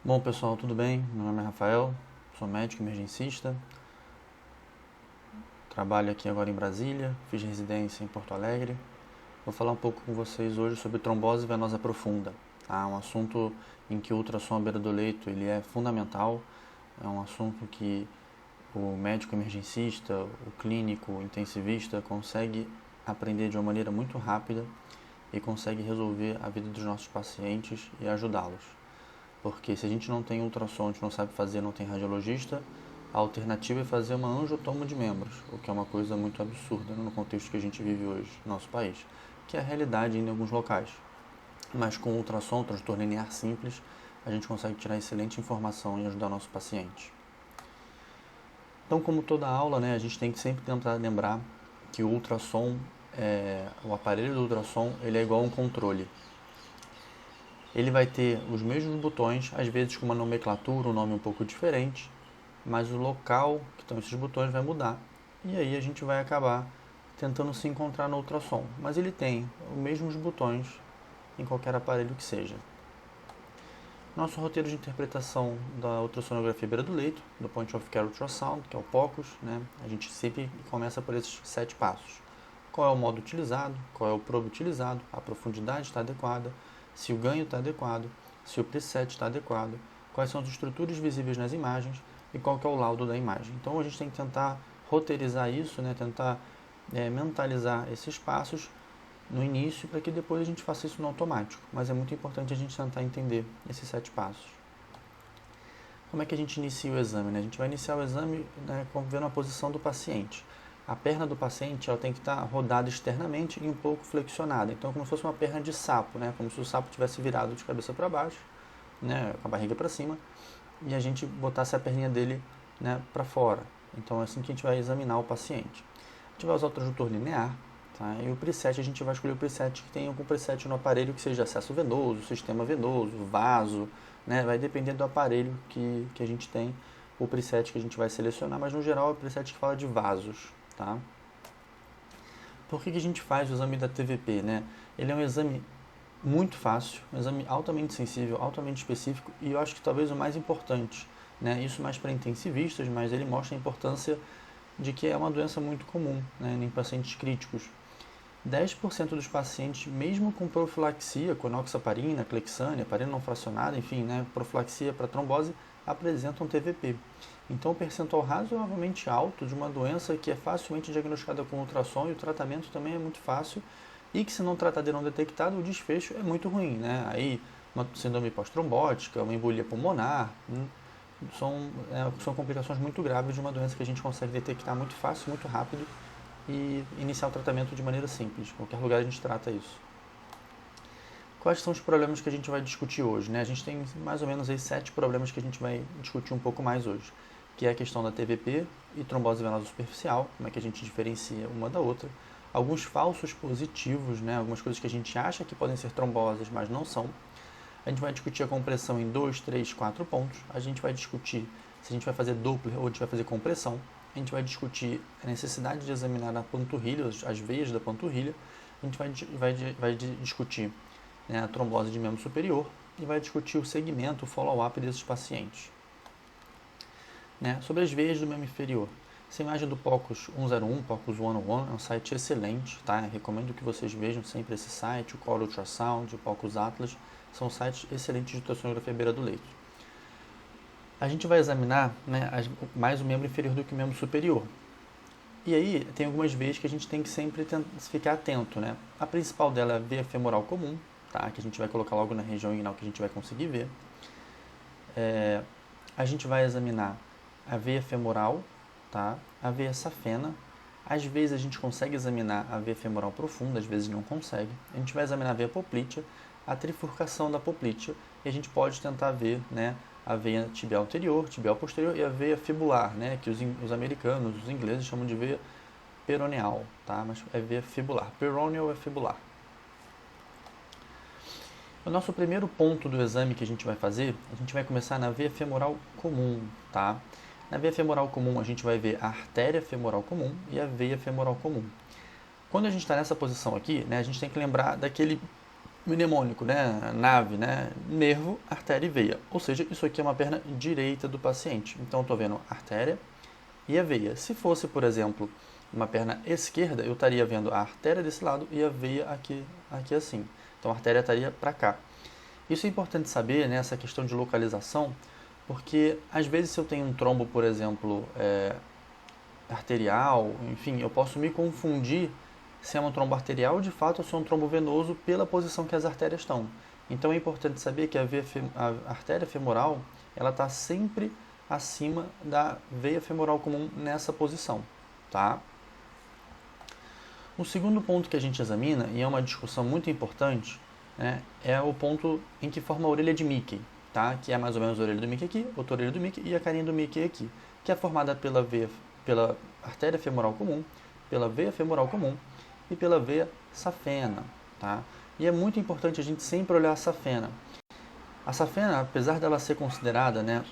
Bom, pessoal, tudo bem? Meu nome é Rafael, sou médico emergencista, trabalho aqui agora em Brasília, fiz residência em Porto Alegre. Vou falar um pouco com vocês hoje sobre trombose venosa profunda, tá? Um assunto em que o ultrassom à beira do leito ele é fundamental, é um assunto que o médico emergencista, o clínico, o intensivista consegue aprender de uma maneira muito rápida e consegue resolver a vida dos nossos pacientes e ajudá-los. Porque se a gente não tem ultrassom, a gente não sabe fazer, não tem radiologista, a alternativa é fazer uma angiotomo de membros, o que é uma coisa muito absurda no contexto que a gente vive hoje no nosso país, que é a realidade em alguns locais. Mas com ultrassom, transtorno linear simples, a gente consegue tirar excelente informação e ajudar o nosso paciente. Então, como toda aula, né, a gente tem que sempre tentar lembrar que o ultrassom, o aparelho do ultrassom, ele é igual a um controle. Ele vai ter os mesmos botões, às vezes com uma nomenclatura, um nome um pouco diferente, mas o local que estão esses botões vai mudar. E aí a gente vai acabar tentando se encontrar no ultrassom. Mas ele tem os mesmos botões em qualquer aparelho que seja. Nosso roteiro de interpretação da ultrassonografia beira do leito, do Point of Care Ultrasound, que é o POCUS, né? A gente sempre começa por esses 7 passos. Qual é o modo utilizado, qual é o probe utilizado, a profundidade está adequada, se o ganho está adequado, se o preset está adequado, quais são as estruturas visíveis nas imagens e qual que é o laudo da imagem. Então a gente tem que tentar roteirizar isso, né? Tentar mentalizar esses passos no início para que depois a gente faça isso no automático. Mas é muito importante a gente tentar entender esses 7 passos. Como é que a gente inicia o exame? Né? A gente vai iniciar o exame, né, vendo a posição do paciente. A perna do paciente ela tem que estar rodada externamente e um pouco flexionada. Então, como se fosse uma perna de sapo, né? Como se o sapo tivesse virado de cabeça para baixo, né? Com a barriga para cima, e a gente botasse a perninha dele, né, para fora. Então, é assim que a gente vai examinar o paciente. A gente vai usar o transdutor linear, tá? E o preset, a gente vai escolher o preset que tenha algum preset no aparelho que seja acesso venoso, sistema venoso, vaso, né? Vai depender do aparelho que a gente tem, o preset que a gente vai selecionar, mas no geral é o preset que fala de vasos. Tá? Por que a gente faz o exame da TVP? Né? Ele é um exame muito fácil, um exame altamente sensível, altamente específico e eu acho que talvez o mais importante. Né? Isso mais para intensivistas, mas ele mostra a importância de que é uma doença muito comum, né, em pacientes críticos. 10% dos pacientes, mesmo com profilaxia, com enoxaparina, clexane, heparina não fracionada, enfim, né, profilaxia para trombose, apresentam TVP. Então, um percentual razoavelmente alto de uma doença que é facilmente diagnosticada com ultrassom e o tratamento também é muito fácil e que, se não tratado e não detectado, o desfecho é muito ruim. Né? Aí, uma síndrome pós-trombótica, uma embolia pulmonar, são complicações muito graves de uma doença que a gente consegue detectar muito fácil, muito rápido e iniciar o tratamento de maneira simples. Em qualquer lugar a gente trata isso. Quais são os problemas que a gente vai discutir hoje? Né? A gente tem mais ou menos aí 7 problemas que a gente vai discutir um pouco mais hoje, que é a questão da TVP e trombose venosa superficial, como é que a gente diferencia uma da outra, alguns falsos positivos, né? Algumas coisas que a gente acha que podem ser tromboses, mas não são. A gente vai discutir a compressão em 2, 3, 4 pontos. A gente vai discutir se a gente vai fazer Doppler ou a gente vai fazer compressão. A gente vai discutir a necessidade de examinar a panturrilha, as veias da panturrilha. A gente vai discutir, né, a trombose de membro superior e vai discutir o segmento, o follow-up desses pacientes. Né? Sobre as veias do membro inferior. Essa imagem do POCUS 101, POCUS 101, é um site excelente, tá? Eu recomendo que vocês vejam sempre esse site, o Core Ultrasound, o POCUS Atlas, são sites excelentes de ultrassonografia beira do leito. A gente vai examinar, né, mais o membro inferior do que o membro superior. E aí tem algumas veias que a gente tem que sempre ficar atento, né? A principal dela é a veia femoral comum, tá? Que a gente vai colocar logo na região inguinal que a gente vai conseguir ver. A gente vai examinar a veia femoral, tá? A veia safena. Às vezes a gente consegue examinar a veia femoral profunda, às vezes não consegue. A gente vai examinar a veia poplítea, a trifurcação da poplítea, e a gente pode tentar ver, né, a veia tibial anterior, tibial posterior e a veia fibular, né, que os americanos, os ingleses chamam de veia peroneal, tá? Mas é veia fibular. Peroneal é fibular. O nosso primeiro ponto do exame que a gente vai fazer, a gente vai começar na veia femoral comum, tá? Na veia femoral comum, a gente vai ver a artéria femoral comum e a veia femoral comum. Quando a gente está nessa posição aqui, né, a gente tem que lembrar daquele mnemônico, né? Nave, né? Nervo, artéria e veia. Ou seja, isso aqui é uma perna direita do paciente. Então, eu estou vendo a artéria e a veia. Se fosse, por exemplo, uma perna esquerda, eu estaria vendo a artéria desse lado e a veia aqui assim. Então, a artéria estaria para cá. Isso é importante saber, né, essa questão de localização, porque às vezes se eu tenho um trombo, por exemplo, arterial, enfim, eu posso me confundir se é um trombo arterial de fato ou se é um trombo venoso pela posição que as artérias estão. Então é importante saber que a artéria femoral ela está sempre acima da veia femoral comum nessa posição, tá? O segundo ponto que a gente examina, e é uma discussão muito importante, né, é o ponto em que forma a orelha de Mickey, tá? Que é mais ou menos a orelha do Mickey aqui, outra orelha do Mickey e a carinha do Mickey aqui, que é formada pela artéria femoral comum, pela veia femoral comum e pela veia safena, tá? E é muito importante a gente sempre olhar a safena. A safena, apesar dela ser considerada, né,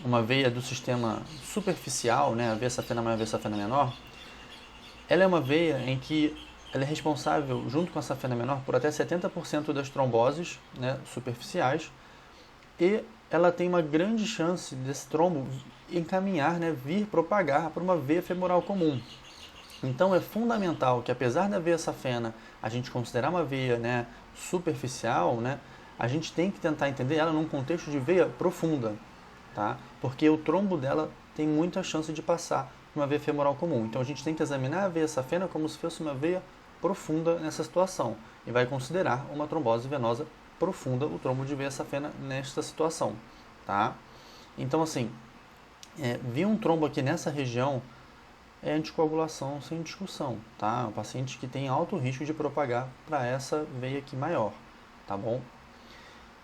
uma veia do sistema superficial, né, a veia safena maior e a veia safena menor, ela é uma veia em que ela é responsável, junto com a safena menor, por até 70% das tromboses, né, superficiais, e ela tem uma grande chance desse trombo encaminhar, né, vir propagar para uma veia femoral comum. Então é fundamental que, apesar da veia safena a gente considerar uma veia, né, superficial, né, a gente tem que tentar entender ela num contexto de veia profunda, tá? Porque o trombo dela tem muita chance de passar uma veia femoral comum. Então a gente tem que examinar a veia safena como se fosse uma veia profunda nessa situação e vai considerar uma trombose venosa profunda, o trombo de veia safena nesta situação, tá? Então assim, vir um trombo aqui nessa região é anticoagulação sem discussão, tá? Um paciente que tem alto risco de propagar para essa veia aqui maior, tá bom?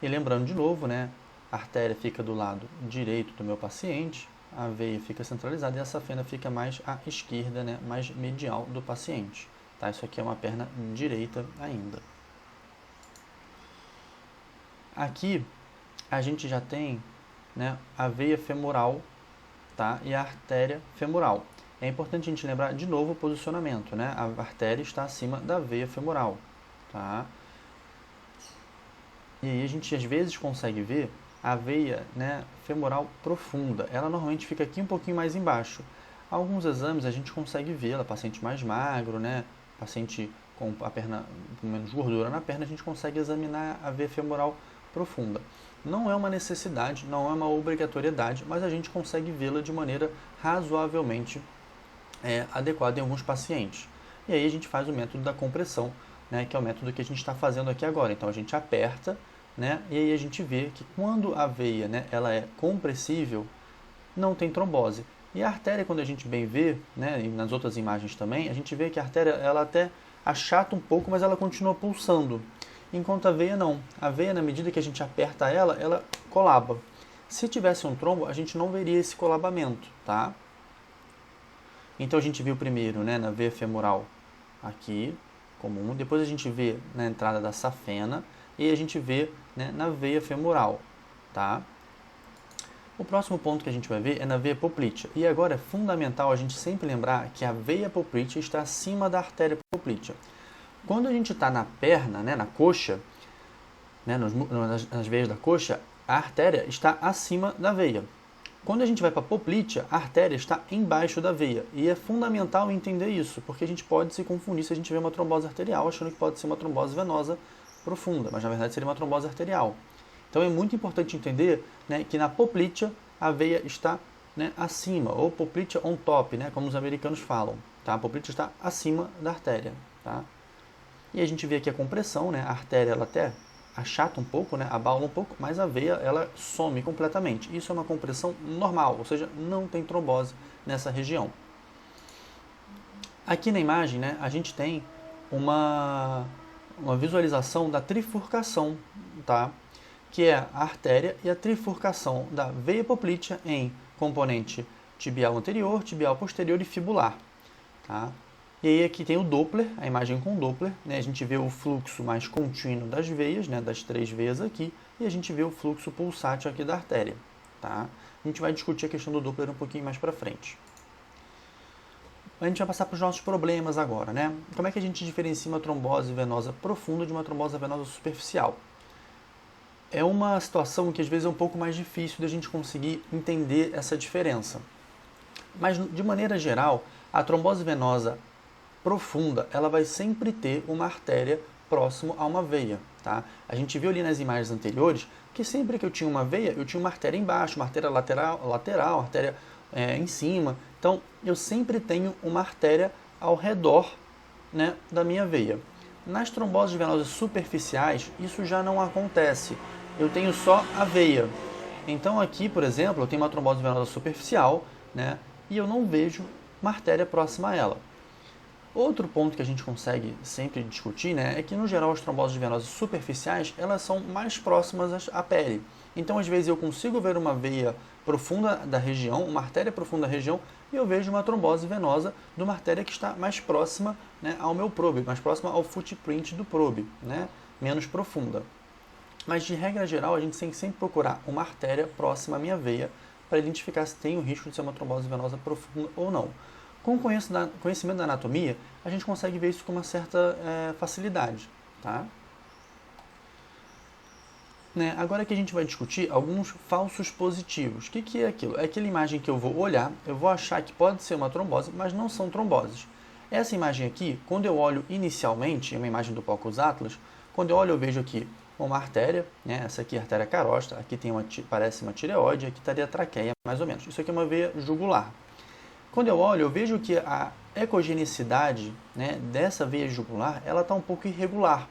E lembrando de novo, né? A artéria fica do lado direito do meu paciente, a veia fica centralizada e a safena fica mais à esquerda, né? Mais medial do paciente, tá? Isso aqui é uma perna direita ainda. Aqui a gente já tem, né, a veia femoral, tá? E a artéria femoral. É importante a gente lembrar de novo o posicionamento, né? A artéria está acima da veia femoral, tá? E aí a gente às vezes consegue ver a veia, né, femoral profunda. Ela normalmente fica aqui um pouquinho mais embaixo. Alguns exames a gente consegue vê-la, paciente mais magro, né? Paciente com a perna com menos gordura na perna, a gente consegue examinar a veia femoral profunda. Não é uma necessidade, não é uma obrigatoriedade, mas a gente consegue vê-la de maneira razoavelmente adequada em alguns pacientes. E aí a gente faz o método da compressão, né, que é o método que a gente está fazendo aqui agora. Então a gente aperta, né, e aí a gente vê que quando a veia, né, ela é compressível, não tem trombose. E a artéria, quando a gente bem vê, né, e nas outras imagens também, a gente vê que a artéria ela até achata um pouco, mas ela continua pulsando. Enquanto a veia não. A veia, na medida que a gente aperta ela, ela colaba. Se tivesse um trombo, a gente não veria esse colabamento, tá? Então a gente viu primeiro, né, na veia femoral aqui, comum, depois a gente vê na entrada da safena e a gente vê, né, na veia femoral, tá? O próximo ponto que a gente vai ver é na veia poplítea. E agora é fundamental a gente sempre lembrar que a veia poplítea está acima da artéria poplítea. Quando a gente está na perna, né, na coxa, né, nas veias da coxa, a artéria está acima da veia. Quando a gente vai para a poplítea, a artéria está embaixo da veia. E é fundamental entender isso, porque a gente pode se confundir se a gente vê uma trombose arterial achando que pode ser uma trombose venosa profunda, mas na verdade seria uma trombose arterial. Então é muito importante entender, né, que na poplítea a veia está, né, acima, ou poplítea on top, né, como os americanos falam. Tá? A poplítea está acima da artéria. Tá? E a gente vê aqui a compressão, né, a artéria ela até achata um pouco, né, abaula um pouco, mas a veia ela some completamente. Isso é uma compressão normal, ou seja, não tem trombose nessa região. Aqui na imagem, né, a gente tem uma visualização da trifurcação, tá? Que é a artéria e a trifurcação da veia poplítea em componente tibial anterior, tibial posterior e fibular. Tá? E aí aqui tem o Doppler, a imagem com Doppler, né? A gente vê o fluxo mais contínuo das veias, né? Das 3 veias aqui, e a gente vê o fluxo pulsátil aqui da artéria. Tá? A gente vai discutir a questão do Doppler um pouquinho mais para frente. a gente vai passar para os nossos problemas agora, né? Como é que a gente diferencia uma trombose venosa profunda de uma trombose venosa superficial? É uma situação que às vezes é um pouco mais difícil de a gente conseguir entender essa diferença. Mas, de maneira geral, a trombose venosa profunda, ela vai sempre ter uma artéria próximo a uma veia, tá? A gente viu ali nas imagens anteriores que sempre que eu tinha uma veia, eu tinha uma artéria embaixo, uma artéria lateral, artéria em cima. Então, eu sempre tenho uma artéria ao redor, né, da minha veia. Nas tromboses venosas superficiais, isso já não acontece. Eu tenho só a veia. Então, aqui, por exemplo, eu tenho uma trombose venosa superficial, né, e eu não vejo uma artéria próxima a ela. Outro ponto que a gente consegue sempre discutir, né, é que, no geral, as tromboses venosas superficiais, elas são mais próximas à pele. Então, às vezes, eu consigo ver uma veia profunda da região, uma artéria profunda da região, e eu vejo uma trombose venosa de uma artéria que está mais próxima, né, ao meu probe, mais próxima ao footprint do probe, né, menos profunda. Mas, de regra geral, a gente tem que sempre procurar uma artéria próxima à minha veia para identificar se tem o risco de ser uma trombose venosa profunda ou não. Com o conhecimento da anatomia, a gente consegue ver isso com uma certa facilidade. Tá? Né? Agora que a gente vai discutir alguns falsos positivos. O que é aquilo? É aquela imagem que eu vou olhar, eu vou achar que pode ser uma trombose, mas não são tromboses. Essa imagem aqui, quando eu olho inicialmente, é uma imagem do Pocus Atlas, quando eu olho eu vejo aqui uma artéria, né? Essa aqui é a artéria carótida, aqui tem parece uma tireoide, aqui estaria a traqueia, mais ou menos. Isso aqui é uma veia jugular. Quando eu olho, eu vejo que a ecogenicidade, né, dessa veia jugular, ela está um pouco irregular.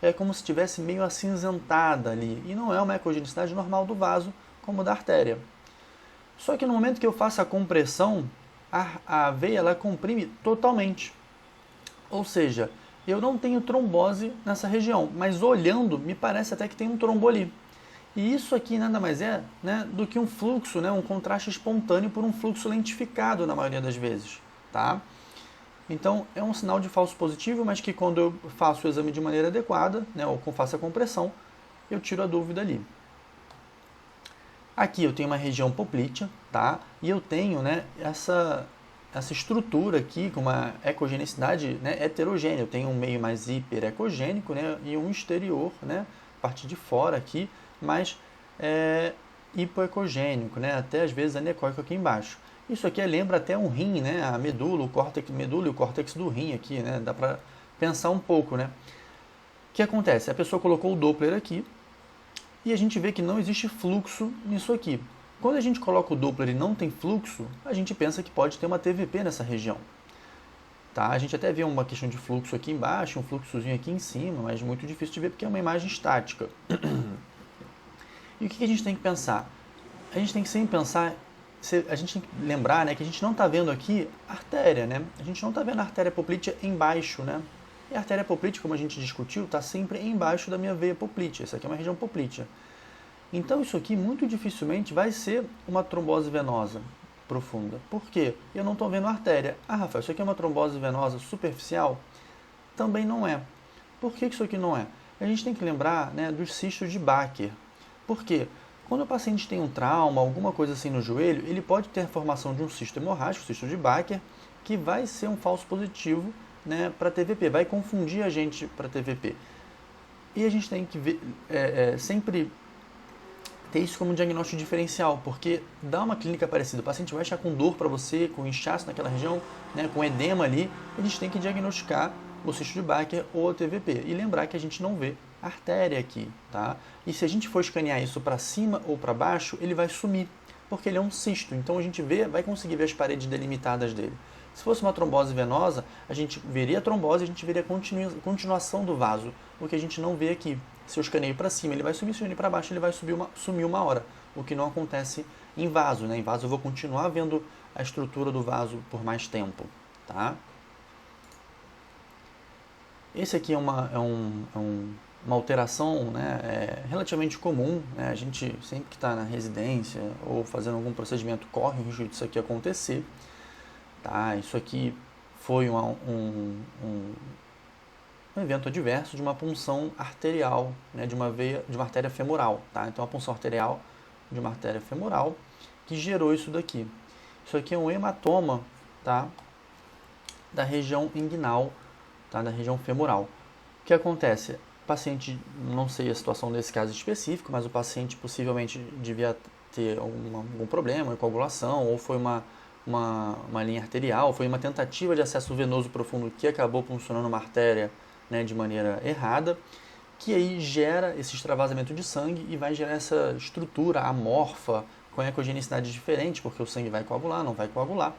É como se estivesse meio acinzentada ali. E não é uma ecogenicidade normal do vaso, como da artéria. Só que no momento que eu faço a compressão, a veia ela comprime totalmente. Ou seja, eu não tenho trombose nessa região, mas olhando, me parece até que tem um trombo ali. E isso aqui nada mais é, né, do que um fluxo, né, um contraste espontâneo por um fluxo lentificado na maioria das vezes. Tá? Então, é um sinal de falso positivo, mas que quando eu faço o exame de maneira adequada, né, ou faço a compressão, eu tiro a dúvida ali. Aqui eu tenho uma região poplítea, tá? E eu tenho, né, essa estrutura aqui com uma ecogenicidade, né, heterogênea. Eu tenho um meio mais hiperecogênico, né, e um exterior, né, a parte de fora aqui, mais hipoecogênico, né, até às vezes anecoico aqui embaixo. Isso aqui lembra até um rim, né, a medula, medula e o córtex do rim aqui, né, dá para pensar um pouco, né. O que acontece? A pessoa colocou o Doppler aqui e a gente vê que não existe fluxo nisso aqui. Quando a gente coloca o Doppler e não tem fluxo, a gente pensa que pode ter uma TVP nessa região. Tá? A gente até vê uma questão de fluxo aqui embaixo, um fluxozinho aqui em cima, mas muito difícil de ver porque é uma imagem estática. E o que a gente tem que pensar? A gente tem que sempre pensar, a gente tem que lembrar, né, que a gente não está vendo aqui artéria, né? A gente não está vendo a artéria poplítea embaixo, né? E a artéria poplítea, como a gente discutiu, está sempre embaixo da minha veia poplítea. Essa aqui é uma região poplítea. Então isso aqui muito dificilmente vai ser uma trombose venosa profunda. Por quê? Eu não estou vendo artéria. Ah, Rafael, isso aqui é uma trombose venosa superficial? Também não é. Por que isso aqui não é? A gente tem que lembrar, né, dos cistos de Baker. Por quê? Quando o paciente tem um trauma, alguma coisa assim no joelho, ele pode ter a formação de um cisto hemorrágico, cisto de Baker, que vai ser um falso positivo, né, para TVP, vai confundir a gente para TVP. E a gente tem que ver, sempre ter isso como um diagnóstico diferencial, porque dá uma clínica parecida, o paciente vai achar com dor para você, com inchaço naquela região, né, com edema ali, a gente tem que diagnosticar o cisto de Baker ou a TVP. E lembrar que a gente não vê artéria aqui, tá? E se a gente for escanear isso para cima ou para baixo, ele vai sumir, porque ele é um cisto. Então a gente vai conseguir ver as paredes delimitadas dele. Se fosse uma trombose venosa, a gente veria a trombose, a gente veria a continuação do vaso, o que a gente não vê aqui. Se eu escaneio para cima, ele vai sumir, se eu escaneio para baixo, ele vai sumir uma hora, o que não acontece em vaso, né? Em vaso eu vou continuar vendo a estrutura do vaso por mais tempo, tá? Esse aqui é uma alteração, né, relativamente comum, né? A gente sempre que está na residência ou fazendo algum procedimento corre o risco disso aqui acontecer. Tá? Isso aqui foi um evento adverso de uma punção arterial, né, de uma artéria femoral. Tá? Então, a punção arterial de uma artéria femoral que gerou isso daqui. Isso aqui é um hematoma, tá? da região inguinal, tá? Da região femoral. O que acontece? O paciente, não sei a situação desse caso específico, mas o paciente possivelmente devia ter algum problema, coagulação, ou foi uma linha arterial, foi uma tentativa de acesso venoso profundo que acabou funcionando uma artéria, né, de maneira errada, que aí gera esse extravasamento de sangue e vai gerar essa estrutura amorfa com ecogenicidade diferente, porque o sangue vai coagular, não vai coagular.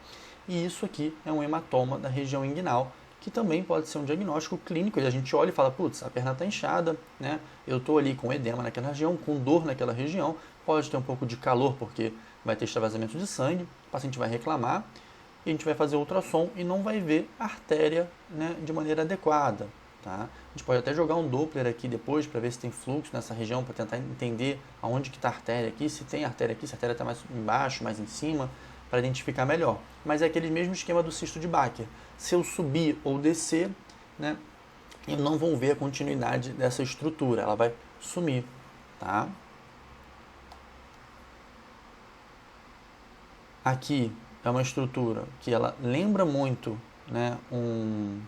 E isso aqui é um hematoma da região inguinal, que também pode ser um diagnóstico clínico, e a gente olha e fala, putz, a perna está inchada, né? Eu estou ali com edema naquela região, com dor naquela região, pode ter um pouco de calor, porque vai ter extravasamento de sangue, o paciente vai reclamar, e a gente vai fazer ultrassom e não vai ver a artéria, né, de maneira adequada. Tá? A gente pode até jogar um Doppler aqui depois para ver se tem fluxo nessa região, para tentar entender aonde que está a artéria aqui, se tem artéria aqui, se a artéria está mais embaixo, mais em cima, para identificar melhor. Mas é aquele mesmo esquema do cisto de Baccher. Se eu subir ou descer, né, eu não vou ver a continuidade dessa estrutura, ela vai sumir. Tá? Aqui é uma estrutura que ela lembra muito, né, um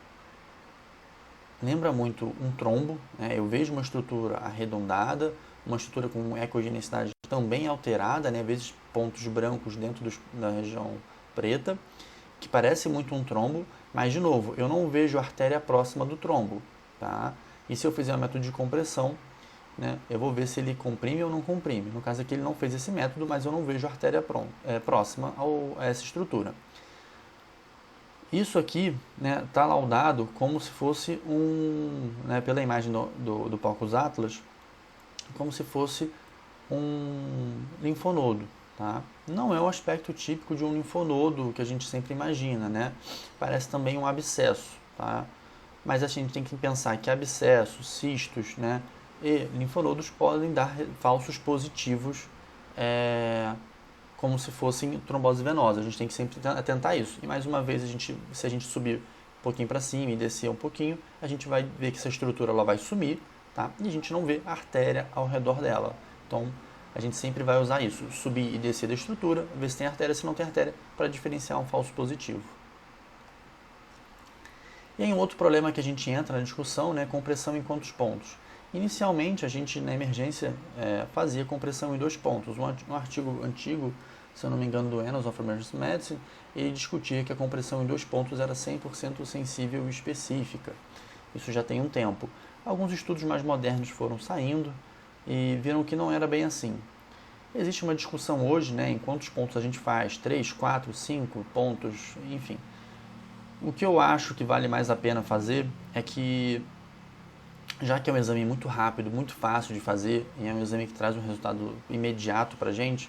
trombo, né? Eu vejo uma estrutura arredondada, uma estrutura com ecogenicidade também alterada, né? Às vezes pontos brancos dentro da região preta, que parece muito um trombo, mas de novo, eu não vejo a artéria próxima do trombo, tá? E se eu fizer um método de compressão, né, eu vou ver se ele comprime ou não comprime. No caso aqui ele não fez esse método, mas eu não vejo a artéria próxima a essa estrutura. Isso aqui está laudado como se fosse pela imagem do Palcus Atlas, como se fosse um linfonodo. Tá? Não é o aspecto típico de um linfonodo que a gente sempre imagina, né? Parece também um abscesso, tá? Mas a gente tem que pensar que abscessos, cistos, né, e linfonodos podem dar falsos positivos, como se fossem trombose venosa. A gente tem que sempre atentar isso. E mais uma vez, se a gente subir um pouquinho para cima e descer um pouquinho, a gente vai ver que essa estrutura ela vai sumir, tá? E a gente não vê a artéria ao redor dela. Então, a gente sempre vai usar isso, subir e descer da estrutura, ver se tem artéria, se não tem artéria, para diferenciar um falso positivo. E aí um outro problema que a gente entra na discussão, né, compressão em quantos pontos? Inicialmente, a gente, na emergência, fazia compressão em 2 pontos. Um artigo antigo, se eu não me engano, do Annals of Emergency Medicine, ele discutia que a compressão em 2 pontos era 100% sensível e específica. Isso já tem um tempo. Alguns estudos mais modernos foram saindo e viram que não era bem assim. Existe uma discussão hoje, né, em quantos pontos a gente faz, 3, 4, 5 pontos, enfim. O que eu acho que vale mais a pena fazer é que, já que é um exame muito rápido, muito fácil de fazer, e é um exame que traz um resultado imediato para a gente,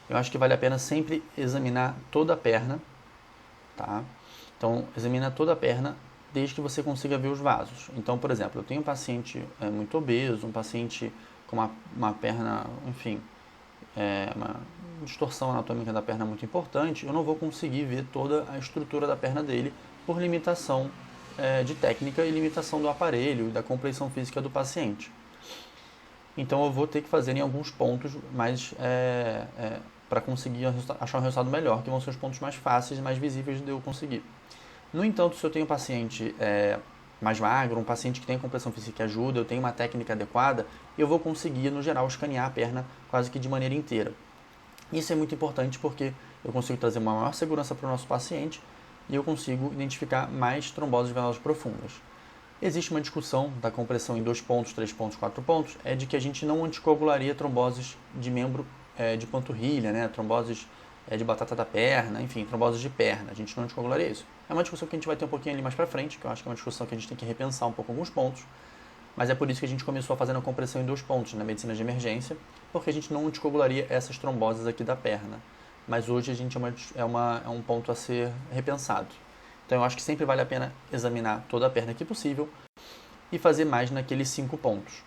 eu acho que vale a pena sempre examinar toda a perna, tá? Então, examina toda a perna desde que você consiga ver os vasos. Então, por exemplo, eu tenho um paciente muito obeso, um paciente com uma perna, enfim, uma distorção anatômica da perna muito importante, eu não vou conseguir ver toda a estrutura da perna dele por limitação de técnica e limitação do aparelho e da compreensão física do paciente. Então eu vou ter que fazer em alguns pontos mais para conseguir achar um resultado melhor, que vão ser os pontos mais fáceis e mais visíveis de eu conseguir. No entanto, se eu tenho um paciente mais magro, um paciente que tem compreensão física que ajuda, eu tenho uma técnica adequada, eu vou conseguir, no geral, escanear a perna quase que de maneira inteira. Isso é muito importante porque eu consigo trazer uma maior segurança para o nosso paciente e eu consigo identificar mais tromboses venosas profundas. Existe uma discussão da compressão em 2 pontos, 3 pontos, 4 pontos, é de que a gente não anticoagularia tromboses de membro de panturrilha, né? Tromboses de batata da perna, enfim, tromboses de perna, a gente não anticoagularia isso. É uma discussão que a gente vai ter um pouquinho ali mais para frente, que eu acho que é uma discussão que a gente tem que repensar um pouco alguns pontos, mas é por isso que a gente começou a fazer a compressão em 2 pontos na medicina de emergência, porque a gente não anticoagularia essas tromboses aqui da perna. Mas hoje a gente é um ponto a ser repensado. Então eu acho que sempre vale a pena examinar toda a perna que possível e fazer mais naqueles 5 pontos.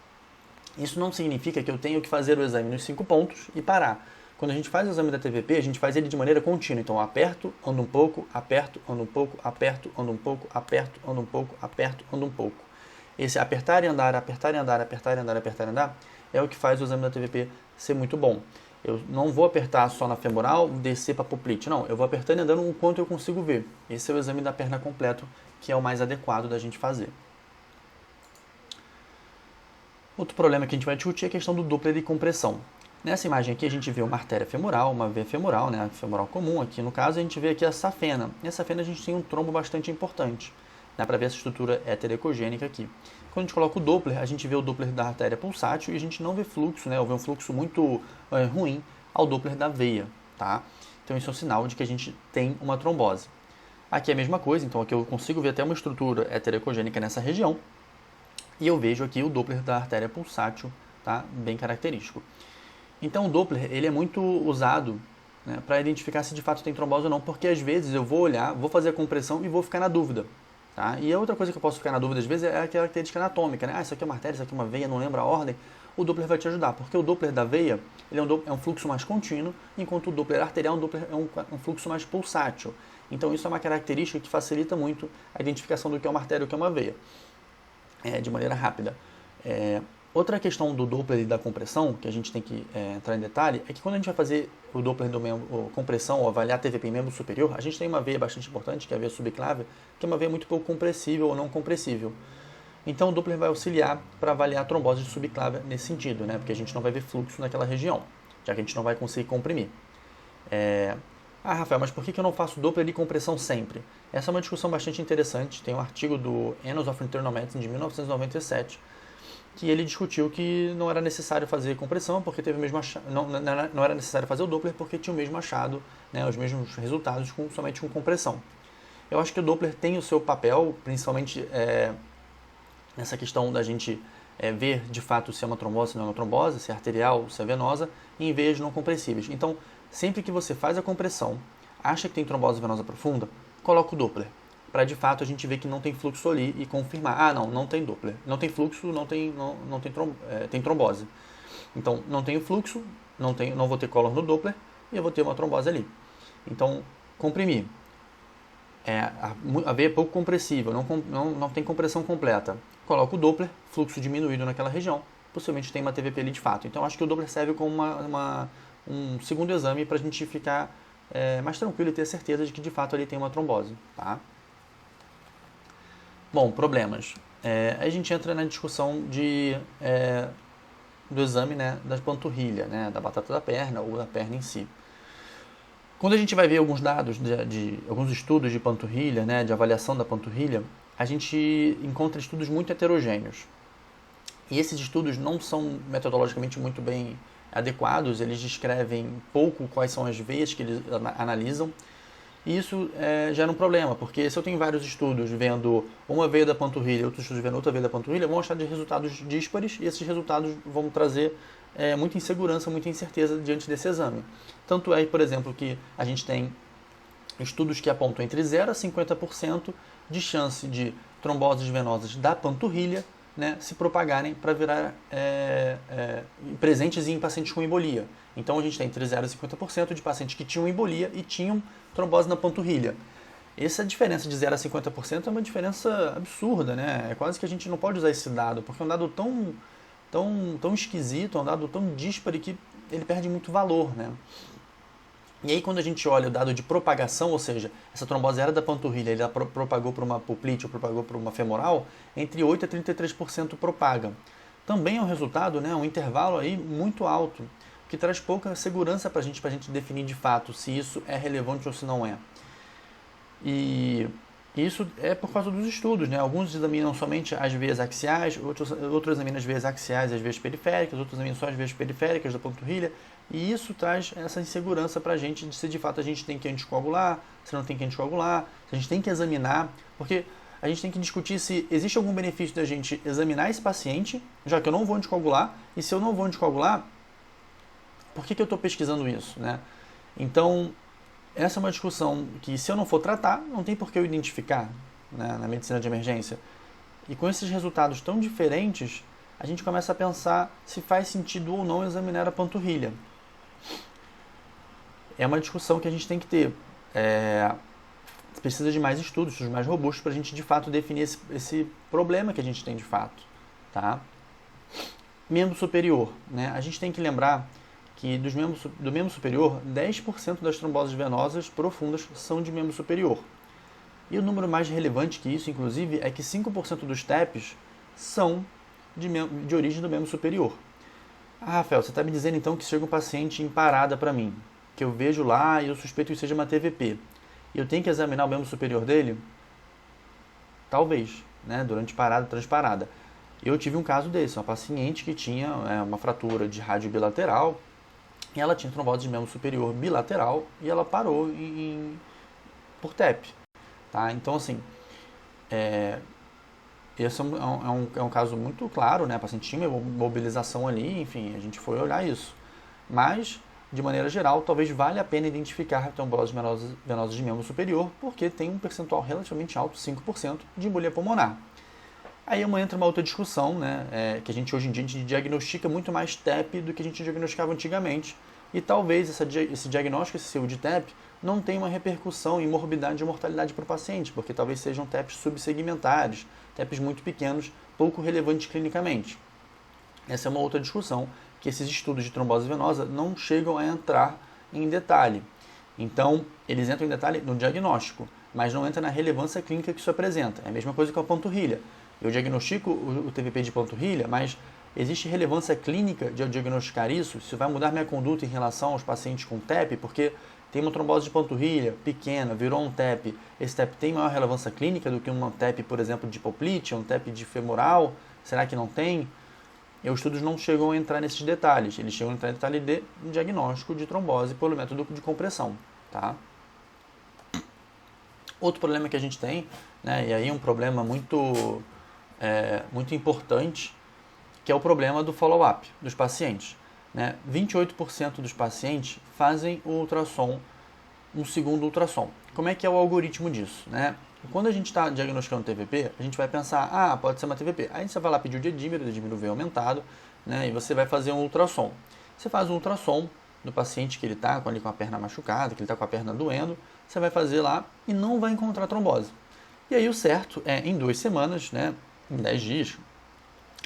Isso não significa que eu tenho que fazer o exame nos 5 pontos e parar. Quando a gente faz o exame da TVP, a gente faz ele de maneira contínua. Então eu aperto, ando um pouco, aperto, ando um pouco, aperto, ando um pouco, aperto, ando um pouco, aperto, ando um pouco. Esse apertar e andar, apertar e andar, apertar e andar, apertar e andar é o que faz o exame da TVP ser muito bom. Eu não vou apertar só na femoral, descer para a poplite. Não, eu vou apertando e andando o quanto eu consigo ver. Esse é o exame da perna completo, que é o mais adequado da gente fazer. Outro problema que a gente vai discutir é a questão do Doppler de compressão. Nessa imagem aqui a gente vê uma artéria femoral, uma veia femoral, né, femoral comum. Aqui no caso a gente vê aqui a safena. Nessa safena a gente tem um trombo bastante importante. Dá para ver essa estrutura heteroecogênica aqui. Quando a gente coloca o Doppler, a gente vê o Doppler da artéria pulsátil e a gente não vê fluxo, né, ou vê um fluxo muito ruim ao Doppler da veia. Tá? Então isso é um sinal de que a gente tem uma trombose. Aqui é a mesma coisa, então aqui eu consigo ver até uma estrutura heteroecogênica nessa região. E eu vejo aqui o Doppler da artéria pulsátil, tá? Bem característico. Então o Doppler ele é muito usado, né, para identificar se de fato tem trombose ou não, porque às vezes eu vou olhar, vou fazer a compressão e vou ficar na dúvida. Tá? E a outra coisa que eu posso ficar na dúvida às vezes é a característica anatômica. Né? Ah, isso aqui é uma artéria, isso aqui é uma veia, não lembro a ordem. O Doppler vai te ajudar, porque o Doppler da veia ele é um fluxo mais contínuo, enquanto o Doppler arterial é um fluxo mais pulsátil. Então isso é uma característica que facilita muito a identificação do que é uma artéria e do que é uma veia, de maneira rápida. Outra questão do Doppler e da compressão, que a gente tem que entrar em detalhe, é que quando a gente vai fazer o Doppler do membro, compressão ou avaliar a TVP em membro superior, a gente tem uma veia bastante importante, que é a veia subclávia, que é uma veia muito pouco compressível ou não compressível. Então o Doppler vai auxiliar para avaliar a trombose de subclávia nesse sentido, né? Porque a gente não vai ver fluxo naquela região, já que a gente não vai conseguir comprimir. Rafael, mas por que eu não faço Doppler de compressão sempre? Essa é uma discussão bastante interessante. Tem um artigo do Annals of Internal Medicine de 1997, que ele discutiu que não era necessário fazer compressão, porque teve o mesmo achado, não era necessário fazer o Doppler porque tinha o mesmo achado, né, os mesmos resultados somente com compressão. Eu acho que o Doppler tem o seu papel, principalmente nessa questão da gente ver de fato se é uma trombose, se não é uma trombose, se é arterial, se é venosa, em veias não compressíveis. Então, sempre que você faz a compressão, acha que tem trombose venosa profunda, coloca o Doppler, para de fato a gente ver que não tem fluxo ali e confirmar, não tem Doppler, não tem fluxo, tem trombose. Então, não tem fluxo, não vou ter color no Doppler e eu vou ter uma trombose ali. Então, comprimir. A veia é pouco compressível, não tem compressão completa. Coloca o Doppler, fluxo diminuído naquela região, possivelmente tem uma TVP ali de fato. Então, acho que o Doppler serve como um segundo exame para a gente ficar mais tranquilo e ter certeza de que de fato ali tem uma trombose. Tá? Bom, problemas. Aí a gente entra na discussão do exame, né, da panturrilha, né, da batata da perna ou da perna em si. Quando a gente vai ver alguns dados de alguns estudos de panturrilha, né, de avaliação da panturrilha, a gente encontra estudos muito heterogêneos. E esses estudos não são metodologicamente muito bem adequados, eles descrevem pouco quais são as veias que eles analisam. E isso gera um problema, porque se eu tenho vários estudos vendo uma veia da panturrilha e outros estudos vendo outra veia da panturrilha, vão achar de resultados díspares e esses resultados vão trazer muita insegurança, muita incerteza diante desse exame. Tanto é, por exemplo, que a gente tem estudos que apontam entre 0 a 50% de chance de tromboses venosas da panturrilha, né, se propagarem para virar presentes em pacientes com embolia. Então a gente tem entre 0 a 50% de pacientes que tinham embolia e tinham trombose na panturrilha. Essa diferença de 0 a 50% é uma diferença absurda, né? É quase que a gente não pode usar esse dado, porque é um dado tão esquisito, é um dado tão díspare que ele perde muito valor, né? E aí quando a gente olha o dado de propagação, ou seja, essa trombose era da panturrilha, ele propagou para uma poplite ou propagou para uma femoral, entre 8% a 33% propaga. Também é um resultado, né, um intervalo aí muito alto, que traz pouca segurança para a gente definir de fato se isso é relevante ou se não é. E isso é por causa dos estudos, né? Alguns examinam somente as veias axiais, outros examinam as veias axiais e as veias periféricas, outros examinam só as veias periféricas da panturrilha, e isso traz essa insegurança para a gente de se de fato a gente tem que anticoagular, se não tem que anticoagular, se a gente tem que examinar, porque a gente tem que discutir se existe algum benefício da gente examinar esse paciente, já que eu não vou anticoagular, e se eu não vou anticoagular, por que eu estou pesquisando isso, né? Então, essa é uma discussão que, se eu não for tratar, não tem por que eu identificar, né, na medicina de emergência. E com esses resultados tão diferentes, a gente começa a pensar se faz sentido ou não examinar a panturrilha. É uma discussão que a gente tem que ter. Precisa de mais estudos mais robustos para a gente, de fato, definir esse problema que a gente tem de fato. Tá? Membro superior. Né? A gente tem que lembrar que do membro superior, 10% das tromboses venosas profundas são de membro superior. E o número mais relevante que isso, inclusive, é que 5% dos TEPs são de origem do membro superior. Ah, Rafael, você está me dizendo então que chega um paciente em parada para mim, que eu vejo lá e eu suspeito que seja uma TVP. E eu tenho que examinar o membro superior dele? Talvez, né? Durante parada, transparada. Eu tive um caso desse, uma paciente que tinha uma fratura de rádio bilateral e ela tinha trombose de membro superior bilateral e ela parou por TEP. Tá? Então, assim, esse é um caso muito claro, né? A paciente tinha uma mobilização ali, enfim, a gente foi olhar isso. Mas, de maneira geral, talvez valha a pena identificar tromboses venosas de membro superior, porque tem um percentual relativamente alto, 5%, de embolia pulmonar. Aí entra uma outra discussão, né? Que a gente hoje em dia diagnostica muito mais TEP do que a gente diagnosticava antigamente. E talvez esse diagnóstico excessivo de TEP não tenha uma repercussão em morbidade e mortalidade para o paciente, porque talvez sejam TEPs subsegmentares, TEPs muito pequenos, pouco relevantes clinicamente. Essa é uma outra discussão, que esses estudos de trombose venosa não chegam a entrar em detalhe. Então, eles entram em detalhe no diagnóstico, mas não entram na relevância clínica que isso apresenta. É a mesma coisa com a panturrilha. Eu diagnostico o TVP de panturrilha, mas existe relevância clínica de eu diagnosticar isso? Isso vai mudar minha conduta em relação aos pacientes com TEP? Porque tem uma trombose de panturrilha pequena, virou um TEP. Esse TEP tem maior relevância clínica do que uma TEP, por exemplo, de poplite, um TEP de femoral? Será que não tem? E os estudos não chegam a entrar nesses detalhes. Eles chegam a entrar em detalhe de diagnóstico de trombose pelo método de compressão. Tá? Outro problema que a gente tem, né, e aí um problema muito importante, que é o problema do follow-up dos pacientes. Né? 28% dos pacientes fazem o ultrassom, um segundo ultrassom. Como é que é o algoritmo disso? Né? Quando a gente está diagnosticando TVP, a gente vai pensar, pode ser uma TVP. Aí você vai lá pedir o dedímero veio aumentado, né? E você vai fazer um ultrassom. Você faz um ultrassom do paciente que ele está com a perna machucada, que ele está com a perna doendo, você vai fazer lá e não vai encontrar trombose. E aí o certo é, em 2 semanas, né, em 10 dias,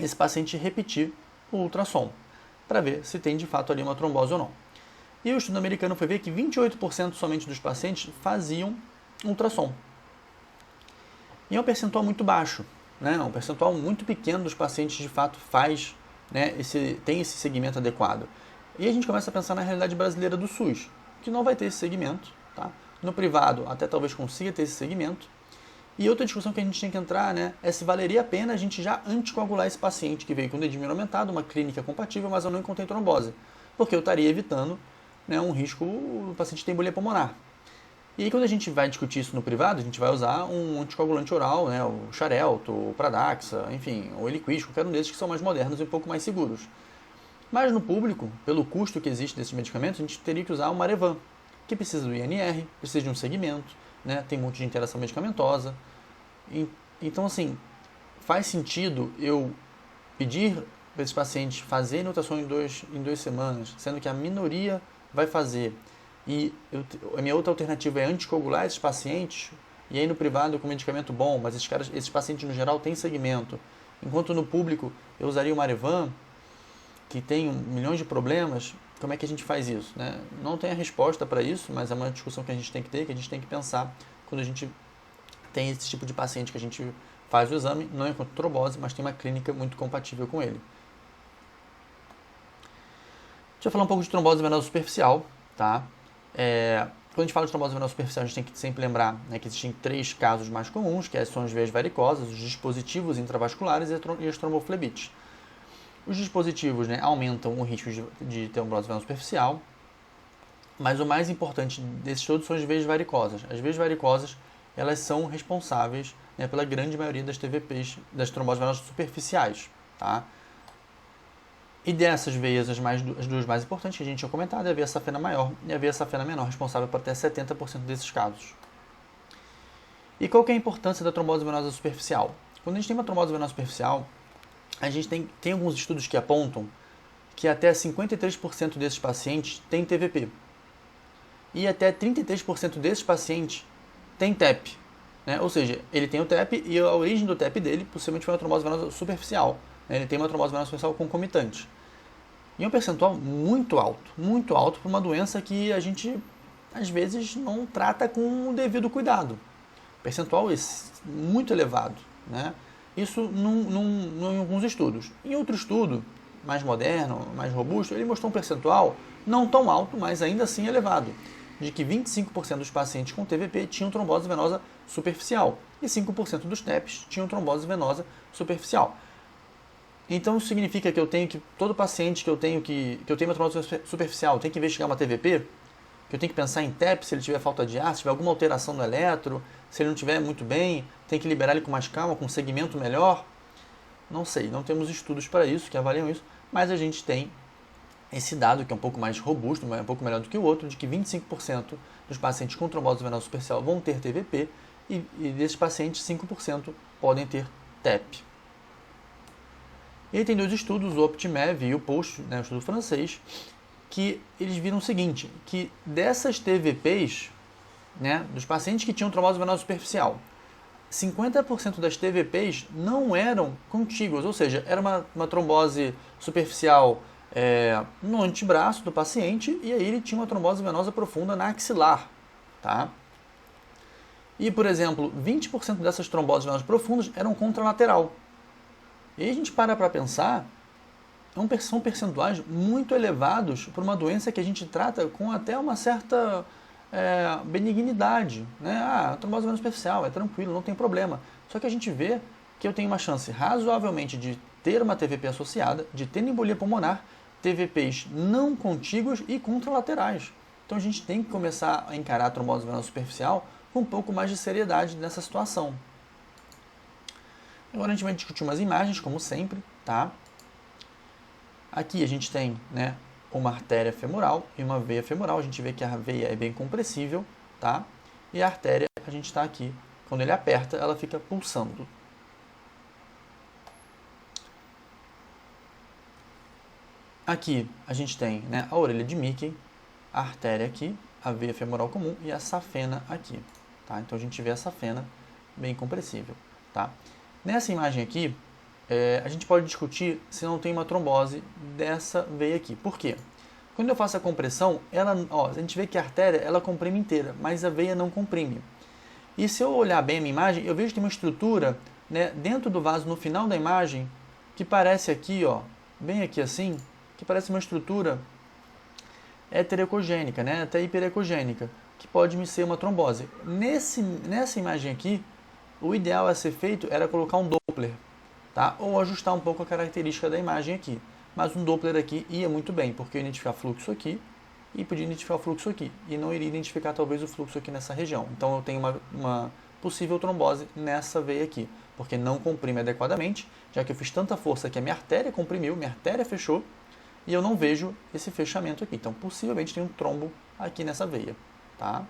esse paciente repetir o ultrassom, para ver se tem de fato ali uma trombose ou não. E o estudo americano foi ver que 28% somente dos pacientes faziam ultrassom. E é um percentual muito baixo, né? Um percentual muito pequeno dos pacientes de fato faz, né, tem esse segmento adequado. E a gente começa a pensar na realidade brasileira do SUS, que não vai ter esse segmento. Tá? No privado até talvez consiga ter esse segmento. E outra discussão que a gente tem que entrar, né, é se valeria a pena a gente já anticoagular esse paciente que veio com dedímero aumentado, uma clínica compatível, mas eu não encontrei trombose. Porque eu estaria evitando, né, um risco do paciente ter embolia pulmonar. E aí quando a gente vai discutir isso no privado, a gente vai usar um anticoagulante oral, né, o Xarelto, o Pradaxa, enfim, o Eliquis, qualquer um desses que são mais modernos e um pouco mais seguros. Mas no público, pelo custo que existe desses medicamentos, a gente teria que usar o Marevan, que precisa do INR, precisa de um segmento, né, tem um monte de interação medicamentosa. Então, assim, faz sentido eu pedir para esses pacientes fazerem ultrassom em 2 semanas, sendo que a minoria vai fazer. E a minha outra alternativa é anticoagular esses pacientes, e aí no privado com medicamento bom, mas esses pacientes no geral têm segmento. Enquanto no público eu usaria o Marevan, que tem milhões de problemas. Como é que a gente faz isso? Né? Não tem a resposta para isso, mas é uma discussão que a gente tem que ter, que a gente tem que pensar quando a gente tem esse tipo de paciente que a gente faz o exame, não encontra trombose, mas tem uma clínica muito compatível com ele. Deixa eu falar um pouco de trombose venosa superficial. Tá? Quando a gente fala de trombose venosa superficial, a gente tem que sempre lembrar, né, que existem 3 casos mais comuns, que são as veias varicosas, os dispositivos intravasculares e as tromboflebites. Os dispositivos, né, aumentam o risco de trombose venosa superficial, mas o mais importante desses todos são as veias varicosas. As veias varicosas, elas são responsáveis, né, pela grande maioria das TVPs, das tromboses venosas superficiais. Tá? E dessas veias, as 2 mais importantes que a gente tinha comentado é a veia safena maior e a veia safena menor, responsável por até 70% desses casos. E qual que é a importância da trombose venosa superficial? Quando a gente tem uma trombose venosa superficial, a gente tem alguns estudos que apontam que até 53% desses pacientes têm TVP. E até 33% desses pacientes têm TEP. Né? Ou seja, ele tem o TEP e a origem do TEP dele possivelmente foi uma trombose venosa superficial. Né? Ele tem uma trombose venosa superficial concomitante. E é um percentual muito alto para uma doença que a gente, às vezes, não trata com o devido cuidado. Percentual muito elevado, né? Isso em alguns estudos. Em outro estudo, mais moderno, mais robusto, ele mostrou um percentual não tão alto, mas ainda assim elevado, de que 25% dos pacientes com TVP tinham trombose venosa superficial e 5% dos TEPs tinham trombose venosa superficial. Então isso significa que todo paciente que eu tenho uma trombose superficial tem que investigar uma TVP, que eu tenho que pensar em TEP se ele tiver falta de ar, se tiver alguma alteração no eletro, se ele não estiver muito bem, tem que liberar ele com mais calma, com um segmento melhor. Não sei, não temos estudos para isso, que avaliam isso, mas a gente tem esse dado, que é um pouco mais robusto, um pouco melhor do que o outro, de que 25% dos pacientes com trombose venosa superficial vão ter TVP e desses pacientes 5% podem ter TEP. E aí tem dois estudos, o OPTIMEV e o POST, né, o estudo francês, que eles viram o seguinte, que dessas TVPs, né, dos pacientes que tinham trombose venosa superficial, 50% das TVPs não eram contíguas, ou seja, era uma trombose superficial no antebraço do paciente e aí ele tinha uma trombose venosa profunda na axilar. Tá? E, por exemplo, 20% dessas tromboses venosas profundas eram contralateral. E aí a gente para pensar, são percentuais muito elevados para uma doença que a gente trata com até uma certa benignidade, né? A trombose venosa superficial é tranquilo, não tem problema. Só que a gente vê que eu tenho uma chance razoavelmente de ter uma TVP associada, de ter embolia pulmonar, TVPs não contíguas e contralaterais. Então a gente tem que começar a encarar a trombose venosa superficial com um pouco mais de seriedade nessa situação. Agora a gente vai discutir umas imagens, como sempre, tá? Aqui a gente tem, né, uma artéria femoral e uma veia femoral. A gente vê que a veia é bem compressível, tá? E a artéria, a gente está aqui, quando ele aperta, ela fica pulsando. Aqui a gente tem, né, a orelha de Mickey, a artéria aqui, a veia femoral comum e a safena aqui, tá? Então a gente vê a safena bem compressível, tá? Nessa imagem aqui, a gente pode discutir se não tem uma trombose dessa veia aqui. Por quê? Quando eu faço a compressão, a gente vê que a artéria ela comprime inteira, mas a veia não comprime. E se eu olhar bem a minha imagem, eu vejo que tem uma estrutura, né, dentro do vaso, no final da imagem, que parece aqui, ó, bem aqui assim, que parece uma estrutura heterecogênica, né, até hiperecogênica, que pode ser uma trombose. Nessa imagem aqui, o ideal a ser feito era colocar um Doppler, tá? Ou ajustar um pouco a característica da imagem aqui. Mas um Doppler aqui ia muito bem, porque eu ia identificar fluxo aqui e podia identificar o fluxo aqui. E não iria identificar talvez o fluxo aqui nessa região. Então eu tenho uma possível trombose nessa veia aqui, porque não comprime adequadamente, já que eu fiz tanta força que a minha artéria comprimiu, minha artéria fechou, e eu não vejo esse fechamento aqui. Então possivelmente tem um trombo aqui nessa veia, tá?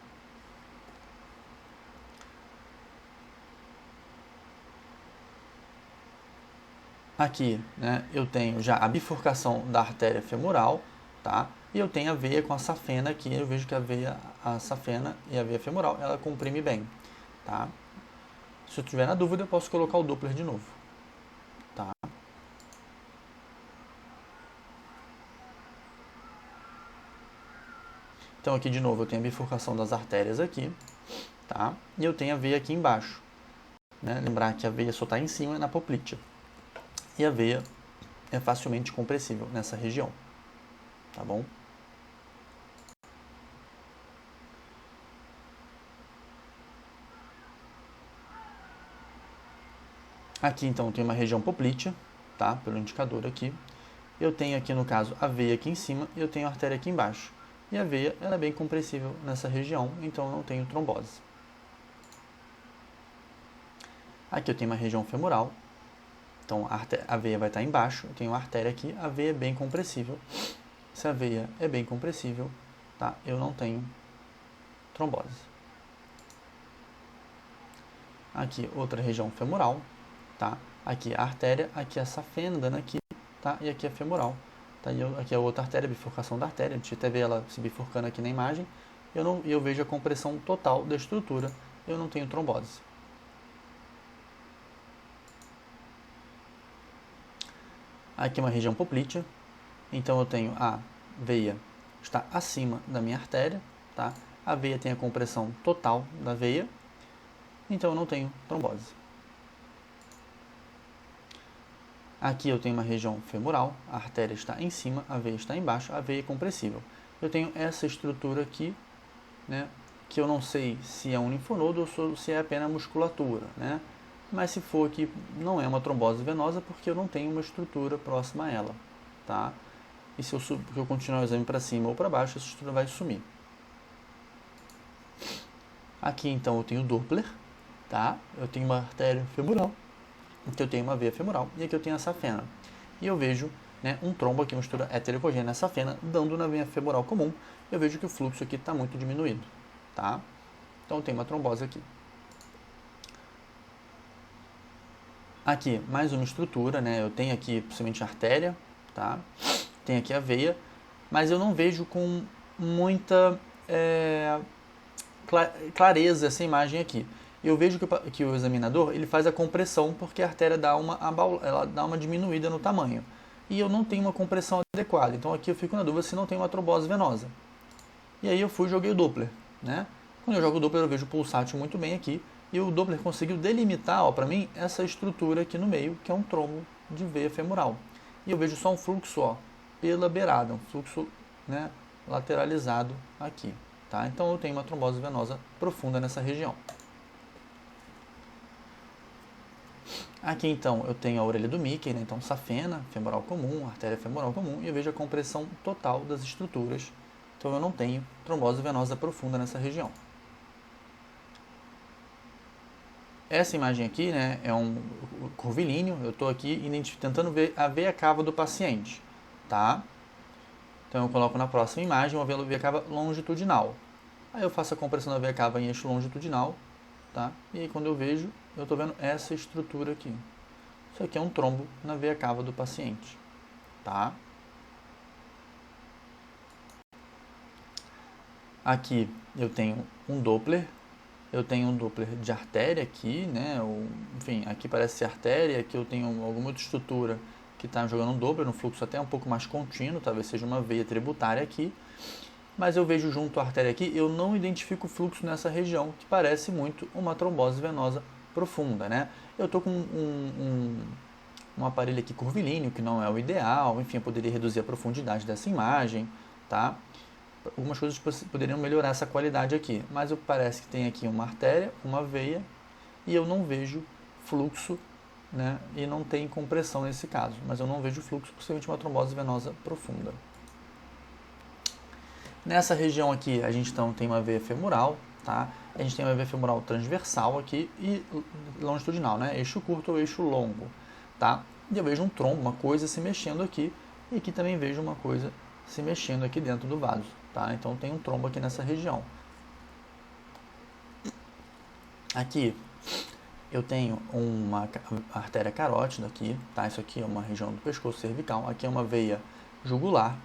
Aqui, né, eu tenho já a bifurcação da artéria femoral, tá? E eu tenho a veia com a safena aqui, eu vejo que a safena e a veia femoral, ela comprime bem, tá? Se eu tiver na dúvida, eu posso colocar o Doppler de novo, tá? Então aqui de novo eu tenho a bifurcação das artérias aqui, tá? E eu tenho a veia aqui embaixo, né? Lembrar que a veia só está em cima na poplítea. E a veia é facilmente compressível nessa região, tá bom? Aqui então eu tenho uma região poplítea, tá? Pelo indicador aqui. Eu tenho aqui no caso a veia aqui em cima e eu tenho a artéria aqui embaixo. E a veia ela é bem compressível nessa região, então eu não tenho trombose. Aqui eu tenho uma região femoral. Então a veia vai estar embaixo, eu tenho a artéria aqui, a veia é bem compressível. Se a veia é bem compressível, tá? Eu não tenho trombose. Aqui outra região femoral, tá? Aqui a artéria, aqui a safena dando aqui, tá? E aqui a femoral. Tá? E aqui a outra artéria, a bifurcação da artéria, a gente até vê ela se bifurcando aqui na imagem. Eu vejo a compressão total da estrutura, eu não tenho trombose. Aqui uma região poplítea, Então eu tenho a veia está acima da minha artéria, tá? A veia tem a compressão total da veia, então eu não tenho trombose. Aqui eu tenho uma região femoral, a artéria está em cima, a veia está embaixo, a veia é compressível. Eu tenho essa estrutura aqui, né, que eu não sei se é um linfonodo ou se é apenas musculatura, né? Mas se for aqui, não é uma trombose venosa porque eu não tenho uma estrutura próxima a ela, tá? E se eu continuar o exame para cima ou para baixo, essa estrutura vai sumir. Aqui então eu tenho Doppler, tá? Eu tenho uma artéria femoral, aqui eu tenho uma veia femoral e aqui eu tenho a safena. E eu vejo, né, um trombo aqui, uma estrutura heterogênea na safena, dando na veia femoral comum. Eu vejo que o fluxo aqui está muito diminuído, tá? Então eu tenho uma trombose aqui. Aqui, mais uma estrutura, né? Eu tenho aqui possivelmente a artéria, tá? Tenho aqui a veia, mas eu não vejo com muita clareza essa imagem aqui. Eu vejo que o examinador ele faz a compressão porque a artéria ela dá uma diminuída no tamanho. E eu não tenho uma compressão adequada. Então aqui eu fico na dúvida se não tem uma trombose venosa. E aí eu fui e joguei o Doppler, né? Quando eu jogo o Doppler eu vejo o pulsátil muito bem aqui. E o Doppler conseguiu delimitar, para mim, essa estrutura aqui no meio, que é um trombo de veia femoral. E eu vejo só um fluxo, ó, pela beirada, um fluxo, né, lateralizado aqui, tá? Então eu tenho uma trombose venosa profunda nessa região. Aqui então eu tenho a orelha do Mickey, né? Então safena, femoral comum, artéria femoral comum, e eu vejo a compressão total das estruturas. Então eu não tenho trombose venosa profunda nessa região. Essa imagem aqui, né, é um curvilíneo. Eu estou aqui tentando ver a veia cava do paciente, tá? Então eu coloco na próxima imagem uma veia cava longitudinal. Aí eu faço a compressão da veia cava em eixo longitudinal, tá? E aí quando eu vejo, eu estou vendo essa estrutura aqui. Isso aqui é um trombo na veia cava do paciente, tá? Aqui eu tenho um Doppler. Eu tenho um Doppler de artéria aqui, né? Enfim, aqui parece ser artéria, aqui eu tenho alguma outra estrutura que está jogando um Doppler, um fluxo até um pouco mais contínuo, talvez seja uma veia tributária aqui. Mas eu vejo junto à artéria aqui, eu não identifico fluxo nessa região, que parece muito uma trombose venosa profunda, né? Eu estou com um aparelho aqui curvilíneo, que não é o ideal, enfim, eu poderia reduzir a profundidade dessa imagem, tá? Algumas coisas poderiam melhorar essa qualidade aqui, mas parece que tem aqui uma artéria, uma veia, e eu não vejo fluxo, né, e não tem compressão nesse caso, mas eu não vejo fluxo, possivelmente uma trombose venosa profunda. Nessa região aqui, a gente então tem uma veia femoral, tá? A gente tem uma veia femoral transversal aqui e longitudinal, né? Eixo curto ou eixo longo, tá? E eu vejo um trombo, uma coisa se mexendo aqui, e aqui também vejo uma coisa se mexendo aqui dentro do vaso, tá? Então tem um trombo aqui nessa região. Aqui eu tenho uma artéria carótida aqui, tá? Isso aqui é uma região do pescoço cervical, aqui é uma veia jugular,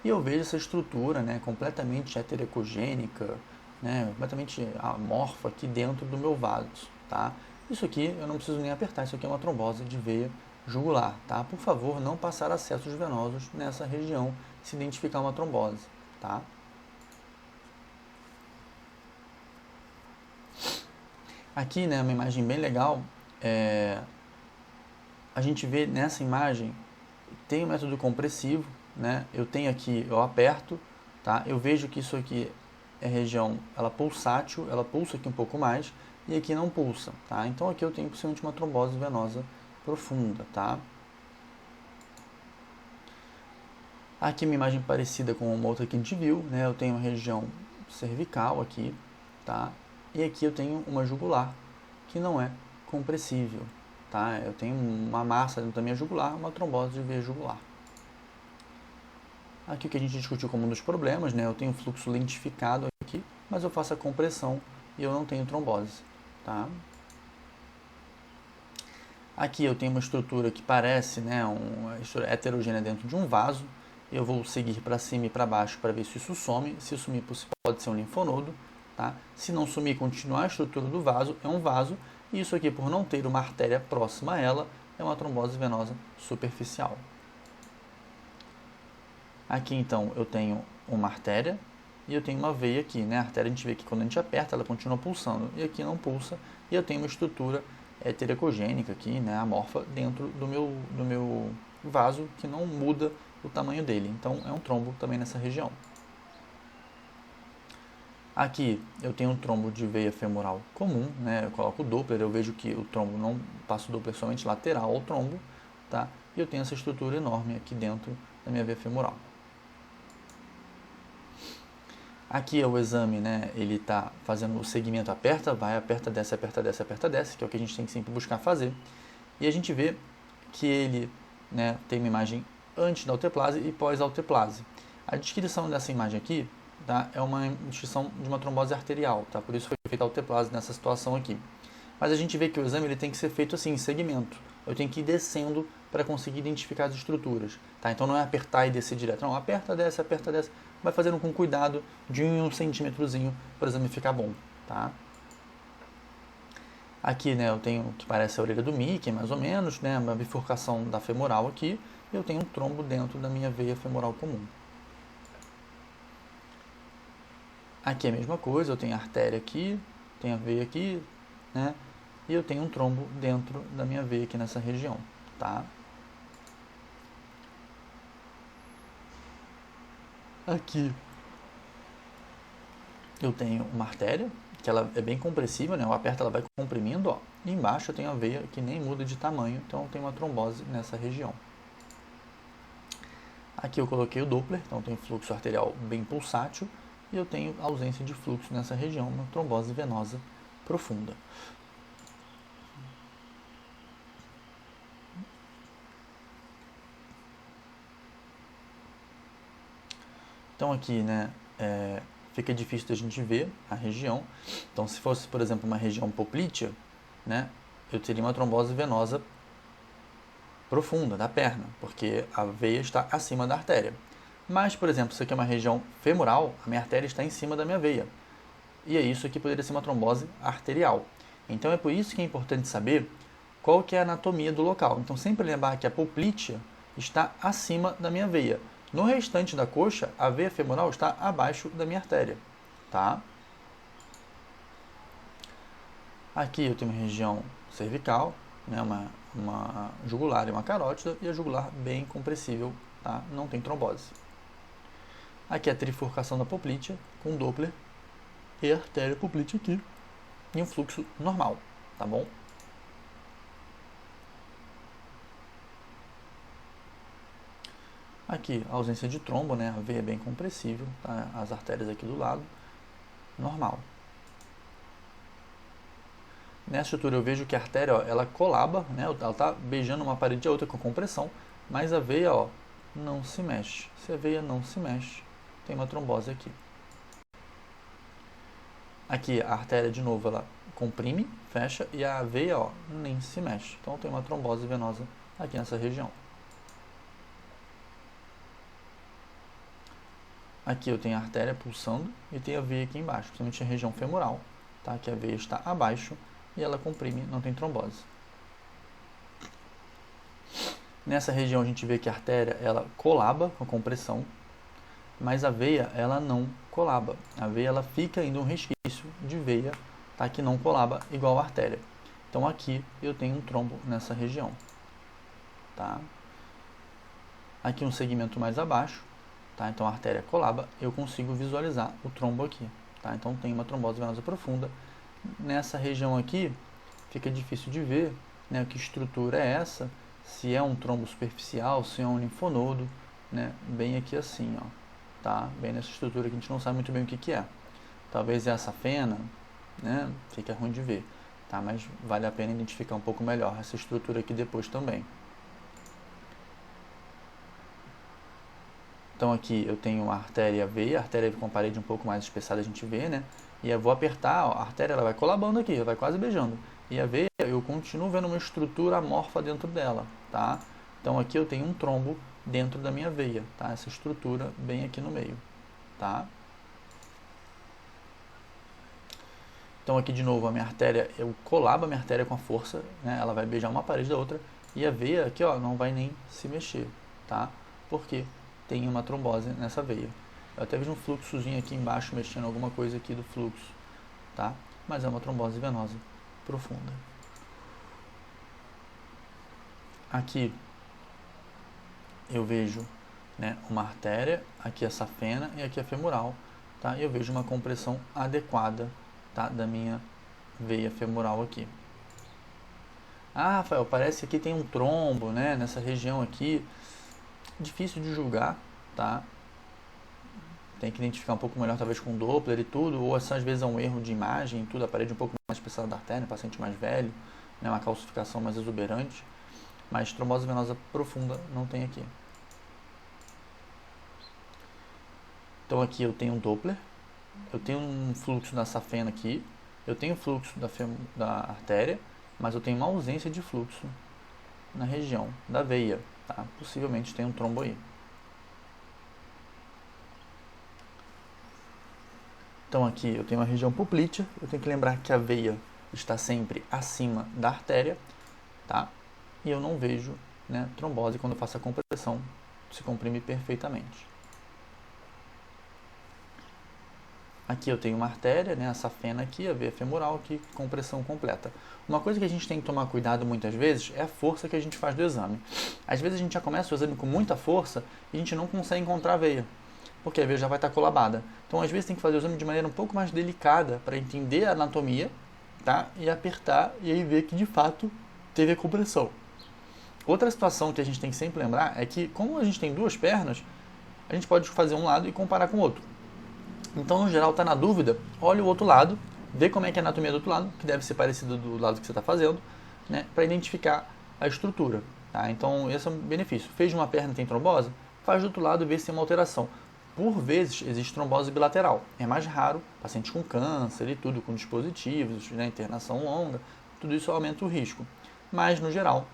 e eu vejo essa estrutura, né, completamente heterocogênica, né, completamente amorfa aqui dentro do meu vaso, tá? Isso aqui eu não preciso nem apertar, isso aqui é uma trombose de veia jugular, tá? Por favor, não passar acessos venosos nessa região se identificar uma trombose, tá? Aqui, né, uma imagem bem legal, a gente vê nessa imagem, tem o método compressivo, né? Eu tenho aqui, eu aperto, tá? Eu vejo que isso aqui é região, ela pulsátil, ela pulsa aqui um pouco mais, e aqui não pulsa, tá? Então aqui eu tenho possivelmente uma trombose venosa profunda, tá? Aqui uma imagem parecida com uma outra que a gente viu, né? Eu tenho uma região cervical aqui, tá? E aqui eu tenho uma jugular, que não é compressível, tá? Eu tenho uma massa dentro da minha jugular, uma trombose de veia jugular. Aqui o que a gente discutiu como um dos problemas, né? Eu tenho fluxo lentificado aqui, mas eu faço a compressão e eu não tenho trombose, tá? Aqui eu tenho uma estrutura que parece, né, uma estrutura heterogênea dentro de um vaso. Eu vou seguir para cima e para baixo para ver se isso some. Se sumir, pode ser um linfonodo, tá? Se não sumir, continuar a estrutura do vaso, é um vaso. E isso aqui, por não ter uma artéria próxima a ela, é uma trombose venosa superficial. Aqui então eu tenho uma artéria e eu tenho uma veia aqui, né? A artéria a gente vê que quando a gente aperta ela continua pulsando e aqui não pulsa e eu tenho uma estrutura heterocogênica aqui, né? Amorfa dentro do meu vaso que não muda o tamanho dele. Então é um trombo também nessa região. Aqui eu tenho um trombo de veia femoral comum, né? Eu coloco o Doppler, eu vejo que o trombo não passa o Doppler somente lateral ao trombo, tá? E eu tenho essa estrutura enorme aqui dentro da minha veia femoral. Aqui é o exame, né? Ele está fazendo o segmento aperta, vai, aperta, desce, aperta, desce, aperta, desce, que é o que a gente tem que sempre buscar fazer. E a gente vê que ele, né, tem uma imagem antes da alteplase e pós-alteplase. A descrição dessa imagem aqui, tá, é uma descrição de uma trombose arterial, tá? Por isso foi feita a alteplase nessa situação aqui. Mas a gente vê que o exame ele tem que ser feito assim, em segmento. Eu tenho que ir descendo para conseguir identificar as estruturas, tá? Então não é apertar e descer direto, não, aperta, desce, vai fazendo com cuidado de 1 em 1 centímetrozinho para o exame ficar bom, tá? Aqui, né, eu tenho o que parece a orelha do Mickey, mais ou menos, né, uma bifurcação da femoral aqui, e eu tenho um trombo dentro da minha veia femoral comum. Aqui é a mesma coisa, eu tenho a artéria aqui, tenho a veia aqui, né, e eu tenho um trombo dentro da minha veia aqui nessa região, tá? Aqui eu tenho uma artéria, que ela é bem compressiva, né? Eu aperto, ela vai comprimindo, ó. E embaixo eu tenho a veia que nem muda de tamanho, então eu tenho uma trombose nessa região. Aqui eu coloquei o Doppler, então eu tenho fluxo arterial bem pulsátil e eu tenho ausência de fluxo nessa região, uma trombose venosa profunda. Então aqui, né, fica difícil da gente ver a região. Então se fosse, por exemplo, uma região poplítea, né, eu teria uma trombose venosa profunda da perna, porque a veia está acima da artéria. Mas, por exemplo, isso aqui é uma região femoral, a minha artéria está em cima da minha veia. E é isso aqui poderia ser uma trombose arterial. Então é por isso que é importante saber qual que é a anatomia do local. Então sempre lembrar que a poplítea está acima da minha veia. No restante da coxa, a veia femoral está abaixo da minha artéria, tá? Aqui eu tenho uma região cervical, né, uma jugular e uma carótida, e a jugular bem compressível, tá? Não tem trombose. Aqui é a trifurcação da poplítea com Doppler e a artéria poplítea aqui, e um fluxo normal, tá bom? Aqui, a ausência de trombo, né? A veia é bem compressível, tá? As artérias aqui do lado, normal. Nessa estrutura eu vejo que a artéria, ó, ela colaba, né? Ela está beijando uma parede a outra com compressão, mas a veia, ó, não se mexe. Se a veia não se mexe, tem uma trombose aqui. Aqui a artéria, de novo, ela comprime, fecha, e a veia, ó, nem se mexe. Então tem uma trombose venosa aqui nessa região. Aqui eu tenho a artéria pulsando e tenho a veia aqui embaixo, principalmente a região femoral, tá? Que a veia está abaixo e ela comprime, não tem trombose. Nessa região a gente vê que a artéria ela colaba com a compressão, mas a veia ela não colaba. A veia ela fica ainda um resquício de veia, tá? Que não colaba igual a artéria. Então aqui eu tenho um trombo nessa região, tá? Aqui um segmento mais abaixo, tá? Então a artéria colaba, eu consigo visualizar o trombo aqui, tá? Então tem uma trombose venosa profunda. Nessa região aqui fica difícil de ver, né, que estrutura é essa, se é um trombo superficial, se é um linfonodo, né, bem aqui assim, ó, tá? Bem nessa estrutura que a gente não sabe muito bem o que que é. Talvez é a safena, né, fica ruim de ver, tá? Mas vale a pena identificar um pouco melhor essa estrutura aqui depois também. Então aqui eu tenho a artéria e a veia, a artéria com a parede um pouco mais espessada a gente vê, né? E eu vou apertar, ó, a artéria ela vai colabando aqui, ela vai quase beijando. E a veia eu continuo vendo uma estrutura amorfa dentro dela, tá? Então aqui eu tenho um trombo dentro da minha veia, tá? Essa estrutura bem aqui no meio, tá? Então aqui de novo a minha artéria, eu colabo a minha artéria com a força, né? Ela vai beijar uma parede da outra. E a veia aqui, ó, não vai nem se mexer, tá? Por quê? tem uma trombose nessa veia. Eu até vejo um fluxozinho aqui embaixo mexendo alguma coisa aqui do fluxo, tá? Mas é uma trombose venosa profunda. Aqui eu vejo, né, uma artéria, aqui a safena e aqui a femoral, tá? E eu vejo uma compressão adequada, tá, da minha veia femoral aqui. Ah, Rafael, parece que aqui tem um trombo, né, nessa região aqui. Difícil de julgar, tá? Tem que identificar um pouco melhor, talvez com Doppler e tudo, ou às vezes é um erro de imagem, tudo, a parede um pouco mais espessada da artéria, paciente mais velho, né, uma calcificação mais exuberante, mas trombose venosa profunda não tem aqui. Então aqui eu tenho um Doppler, eu tenho um fluxo da safena aqui, eu tenho fluxo da artéria, mas eu tenho uma ausência de fluxo na região da veia, tá? Possivelmente tem um trombo aí. Então aqui eu tenho uma região poplítea, eu tenho que lembrar que a veia está sempre acima da artéria, tá? E eu não vejo, né, trombose quando eu faço a compressão, se comprime perfeitamente. Aqui eu tenho uma artéria, né, a safena aqui, a veia femoral aqui, compressão completa. Uma coisa que a gente tem que tomar cuidado muitas vezes é a força que a gente faz do exame. Às vezes a gente já começa o exame com muita força e a gente não consegue encontrar a veia, porque a veia já vai estar colabada. Então às vezes tem que fazer o exame de maneira um pouco mais delicada para entender a anatomia, tá? E apertar e aí ver que de fato teve a compressão. Outra situação que a gente tem que sempre lembrar é que, como a gente tem duas pernas, a gente pode fazer um lado e comparar com o outro. Então, no geral, está na dúvida, olha o outro lado, vê como é que é a anatomia do outro lado, que deve ser parecida do lado que você está fazendo, né, para identificar a estrutura. Tá? Então, esse é um benefício. Fez de uma perna e tem trombose? Faz do outro lado e vê se tem uma alteração. Por vezes, existe trombose bilateral. É mais raro, paciente com câncer e tudo, com dispositivos, né, internação longa, tudo isso aumenta o risco. Mas, no geral,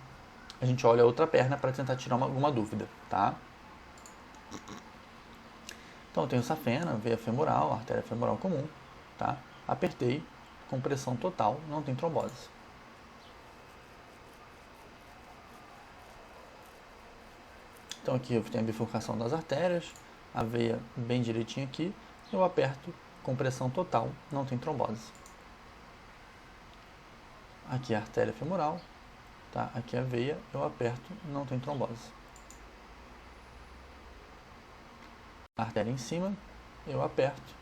a gente olha a outra perna para tentar tirar alguma dúvida, tá? Então eu tenho safena, veia femoral, artéria femoral comum, tá? Apertei, compressão total, não tem trombose. Então aqui eu tenho a bifurcação das artérias, a veia bem direitinho aqui, eu aperto, compressão total, não tem trombose. Aqui a artéria femoral, tá? Aqui a veia, eu aperto, não tem trombose. A artéria em cima, eu aperto,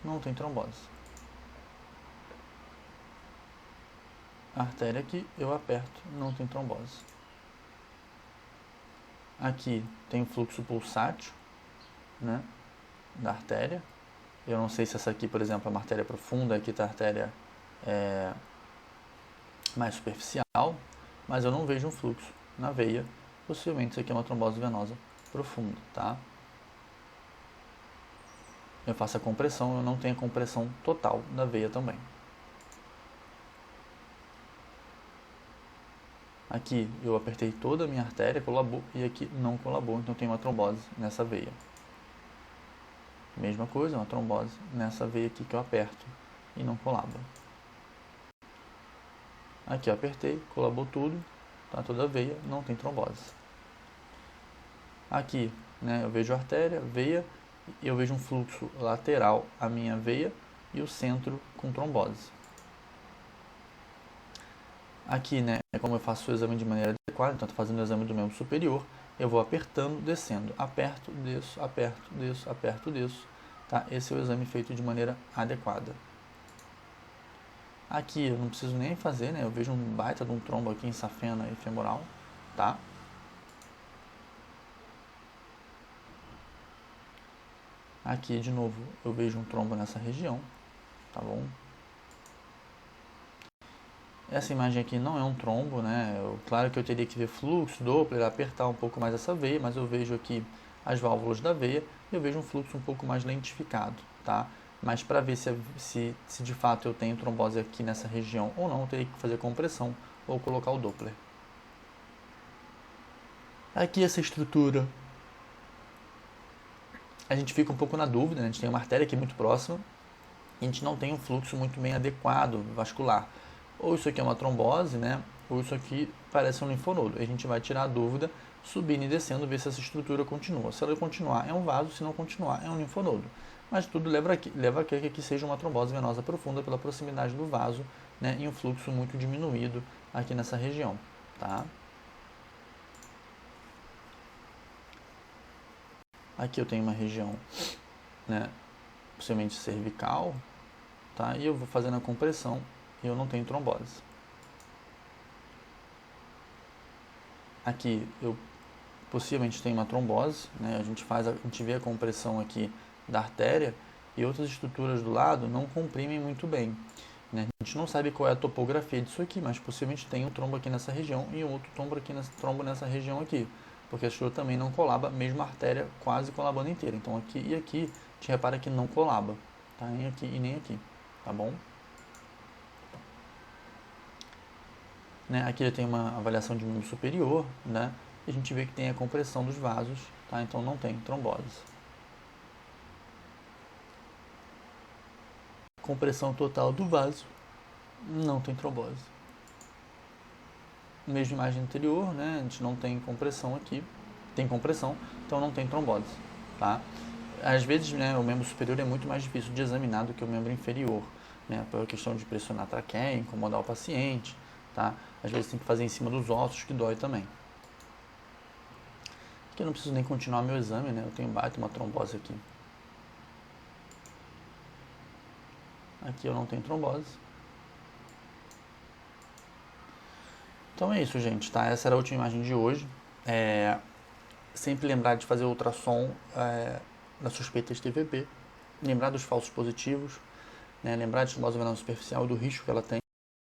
não tem trombose. A artéria aqui, eu aperto, não tem trombose. Aqui tem o fluxo pulsátil, né, da artéria. Eu não sei se essa aqui, por exemplo, é uma artéria profunda, aqui está a artéria mais superficial, mas eu não vejo um fluxo na veia. Possivelmente isso aqui é uma trombose venosa profunda, tá? Eu faço a compressão, eu não tenho a compressão total da veia também. Aqui eu apertei toda a minha artéria, colabou, e aqui não colabou, então tem uma trombose nessa veia. Mesma coisa, uma trombose nessa veia aqui que eu aperto e não colaba. Aqui eu apertei, colabou tudo, tá, toda a veia, não tem trombose. Aqui, né, eu vejo a artéria, veia, eu vejo um fluxo lateral à minha veia e o centro com trombose. Aqui, né, é como eu faço o exame de maneira adequada, então estou fazendo o exame do membro superior, eu vou apertando, descendo, aperto, desço, aperto, desço, aperto, desço, tá? Esse é o exame feito de maneira adequada. Aqui eu não preciso nem fazer, né, eu vejo um baita de um trombo aqui em safena e femoral, tá? Aqui, de novo, eu vejo um trombo nessa região, tá bom? Essa imagem aqui não é um trombo, né? Claro que eu teria que ver fluxo, Doppler, apertar um pouco mais essa veia, mas eu vejo aqui as válvulas da veia e eu vejo um fluxo um pouco mais lentificado, tá? Mas para ver se de fato eu tenho trombose aqui nessa região ou não, eu teria que fazer compressão ou colocar o Doppler. Aqui essa estrutura, a gente fica um pouco na dúvida, né? A gente tem uma artéria aqui muito próxima e a gente não tem um fluxo muito bem adequado vascular. Ou isso aqui é uma trombose, né? Ou isso aqui parece um linfonodo. A gente vai tirar a dúvida subindo e descendo, ver se essa estrutura continua. Se ela continuar, é um vaso, se não continuar, é um linfonodo. Mas tudo leva a que aqui seja uma trombose venosa profunda pela proximidade do vaso, né, e um fluxo muito diminuído aqui nessa região, tá? Aqui eu tenho uma região, né, possivelmente cervical, tá? E eu vou fazendo a compressão e eu não tenho trombose. Aqui eu possivelmente tenho uma trombose, né? A gente vê a compressão aqui da artéria e outras estruturas do lado não comprimem muito bem, né? A gente não sabe qual é a topografia disso aqui, mas possivelmente tem um trombo aqui nessa região e um outro trombo nessa região aqui, porque a estrutura também não colaba, mesmo a artéria quase colabando inteira. Então aqui e aqui, a gente repara que não colaba, tá? Nem aqui e nem aqui, tá bom? Né? Aqui ele tem uma avaliação de membro superior, né? E a gente vê que tem a compressão dos vasos, tá? Então não tem trombose. Compressão total do vaso, não tem trombose. Mesma imagem anterior, né? A gente não tem compressão aqui, tem compressão, então não tem trombose, tá? Às vezes, né, o membro superior é muito mais difícil de examinar do que o membro inferior, né? Por questão de pressionar a traqueia, incomodar o paciente, tá? Às vezes tem que fazer em cima dos ossos, que dói também. Aqui eu não preciso nem continuar meu exame, né? Eu tenho uma trombose aqui. Aqui eu não tenho trombose. Então é isso, gente, tá? Essa era a última imagem de hoje. Sempre lembrar de fazer ultrassom da suspeita de TVP. Lembrar dos falsos positivos, né? Lembrar de trombose venosa superficial e do risco que ela tem.